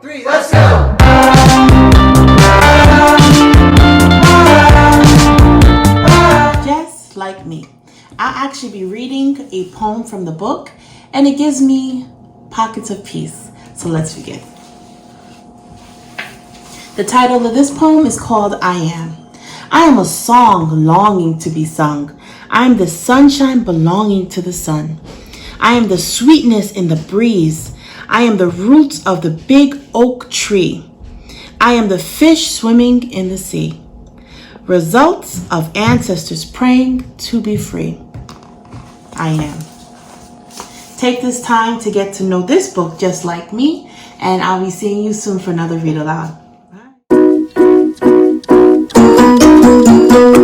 3, let's go! Just like me. I'll actually be reading a poem from the book, and it gives me pockets of peace. So let's begin. The title of this poem is called I Am. I am a song longing to be sung. I am the sunshine belonging to the sun. I am the sweetness in the breeze. I am the roots of the big oak tree. I am the fish swimming in the sea. Results of ancestors praying to be free. I am. Take this time to get to know this book just like me, and I'll be seeing you soon for another Read Aloud. Bye.